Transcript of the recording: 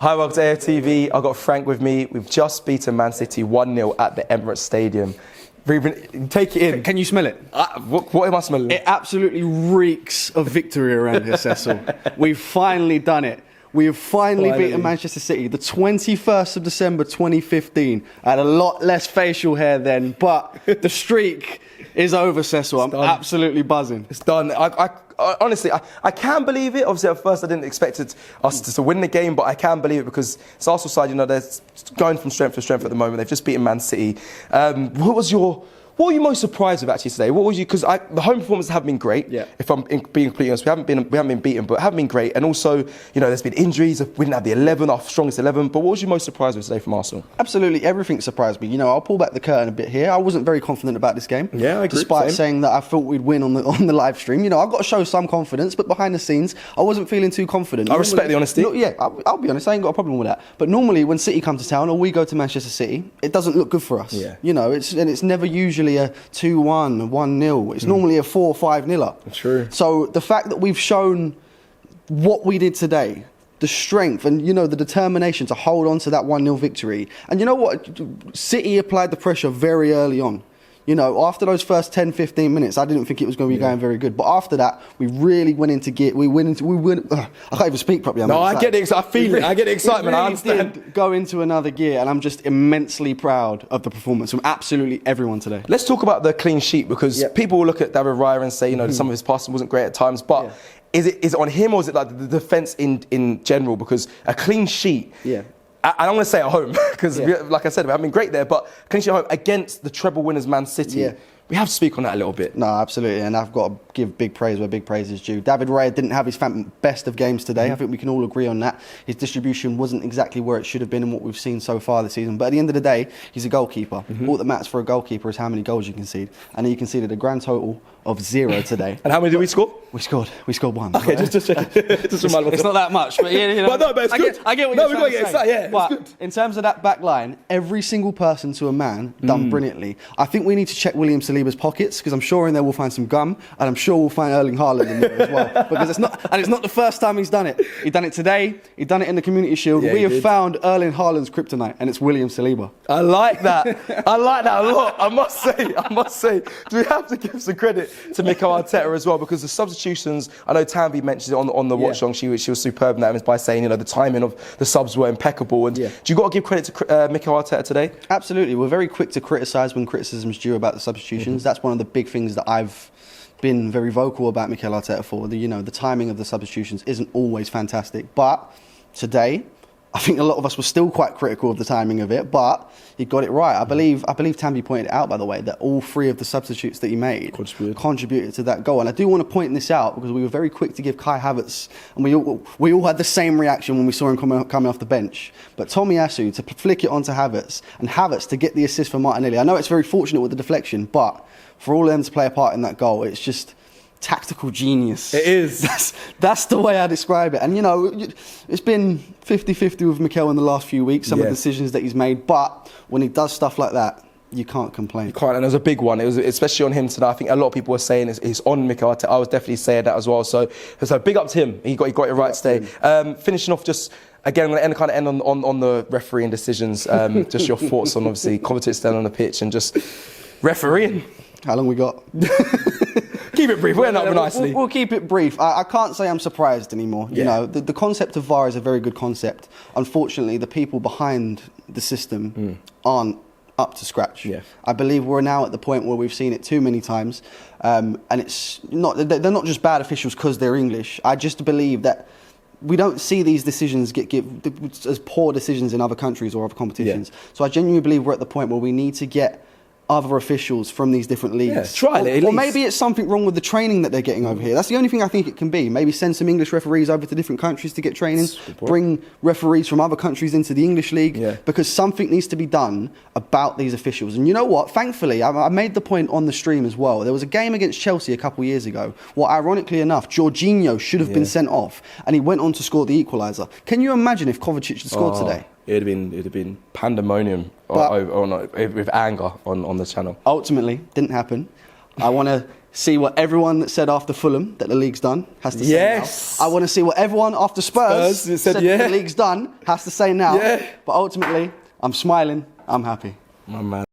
Hi, welcome to AFTV. I've got Frank with me. We've just beaten Man City 1-0 at the Emirates Stadium. Take it in. Can you smell it? What am I smelling? It absolutely reeks of victory around here, Cecil. We've finally done it. We have finally beaten Manchester City. The 21st of December 2015. I had a lot less facial hair then, but the streak is over, Cecil. I'm absolutely buzzing. It's done. Honestly, I can't believe it. Obviously, at first I didn't expect us to win the game, but I can believe it because it's Arsenal side, you know, they're going from strength to strength at the moment. They've just beaten Man City. What were you most surprised with actually today? What was you? Because the home performances have been great. Yeah. If I'm being completely honest, we haven't been beaten, but have been great. And also, you know, there's been injuries. We didn't have the 11, our strongest 11. But what was you most surprised with today from Arsenal? Absolutely, everything surprised me. You know, I'll pull back the curtain a bit here. I wasn't very confident about this game. Yeah, I agree. Despite saying that I thought we'd win on the live stream. You know, I've got to show some confidence, but behind the scenes, I wasn't feeling too confident. I respect the honesty. Yeah, I'll be honest. I ain't got a problem with that. But normally, when City come to town or we go to Manchester City, it doesn't look good for us. Yeah. You know, it's never usually a 2-1. 1-0. It's normally a 4 or 5-0. True. So the fact that we've shown what we did today, the strength and, you know, the determination to hold on to that 1-0 victory. And you know what? City applied the pressure very early on. You know, after those first 10, 15 minutes, I didn't think it was going to be going very good. But after that, we really went into gear. I can't even speak properly. I get the I feel it. I get the excitement. I understand. Did go into another gear, and I'm just immensely proud of the performance from absolutely everyone today. Let's talk about the clean sheet because people will look at David Raya and say, you know, some of his passing wasn't great at times, but is it on him or is it like the defence in general? Because a clean sheet. Yeah. I don't want to say at home because, like I said, we haven't been great there, but clean sheet at home against the treble winners Man City. Yeah. We have to speak on that a little bit. No, absolutely, and I've got to give big praise where big praise is due. David Raya didn't have his best of games today. I think we can all agree on that. His distribution wasn't exactly where it should have been and what we've seen so far this season. But at the end of the day, he's a goalkeeper. All that matters for a goalkeeper is how many goals you concede. And he conceded a grand total of 0 today. And how many did we score? We scored 1. Okay, just check. It's not that much, but you know, but it's good. I get what you're trying to say. Yeah, but it's good. In terms of that back line, every single person to a man done brilliantly. I think we need to check William Saliba's pockets because I'm sure in there we'll find some gum, and I'm sure we'll find Erling Haaland in there as well. Because it's not the first time he's done it. He done it today. He done it in the Community Shield. Yeah, we have found Erling Haaland's Kryptonite, and it's William Saliba. I like that. I like that a lot. I must say. Do we have to give some credit to Mikel Arteta as well? Because the substitutions, I know Tanvi mentioned it on the watch long. She was superb in that by saying, you know, the timing of the subs were impeccable. And do you got to give credit to Mikel Arteta today? Absolutely. We're very quick to criticise when criticism's due about the substitutions. That's one of the big things that I've been very vocal about Mikel Arteta for. The timing of the substitutions isn't always fantastic, but today I think a lot of us were still quite critical of the timing of it, but he got it right. I believe Tanvi pointed out, by the way, that all 3 of the substitutes that he made contributed to that goal. And I do want to point this out because we were very quick to give Kai Havertz, and we all had the same reaction when we saw him coming off the bench. But Tomiyasu to flick it onto Havertz, and Havertz to get the assist for Martinelli. I know it's very fortunate with the deflection, but for all of them to play a part in that goal, it's just tactical genius. It is. That's the way I describe it. And, you know, it's been 50-50 with Mikel in the last few weeks, some of the decisions that he's made. But when he does stuff like that, you can't complain. You can't, and it was a big one. It was especially on him tonight. I think a lot of people were saying it's on Mikel Arteta. I was definitely saying that as well. So big up to him. He got it right today. Finishing off just... Again, I'm going to end on the refereeing decisions. Just your thoughts on, obviously, Kovacic standing on the pitch and just refereeing. How long we got? Keep it brief. We'll end up nicely. We'll keep it brief. I can't say I'm surprised anymore. You know, the concept of VAR is a very good concept. Unfortunately, the people behind the system aren't up to scratch. Yeah. I believe we're now at the point where we've seen it too many times, and they're not just bad officials because they're English. I just believe that we don't see these decisions get as poor decisions in other countries or other competitions. So I genuinely believe we're at the point where we need to get other officials from these different leagues. Try it at least. Or maybe it's something wrong with the training that they're getting over here. That's the only thing I think it can be. Maybe send some English referees over to different countries to get training. Bring referees from other countries into the English league. Because something needs to be done about these officials. And you know what? Thankfully, I made the point on the stream as well. There was a game against Chelsea a couple of years ago where, ironically enough, Jorginho should have been sent off and he went on to score the equaliser. Can you imagine if Kovacic had scored today? It'd have been pandemonium with anger on the channel. Ultimately, didn't happen. I want to see what everyone said after Fulham that the league's done has to say Yes. now. I want to see what everyone after Spurs said that the league's done has to say now. Yeah. But ultimately, I'm smiling. I'm happy. My man.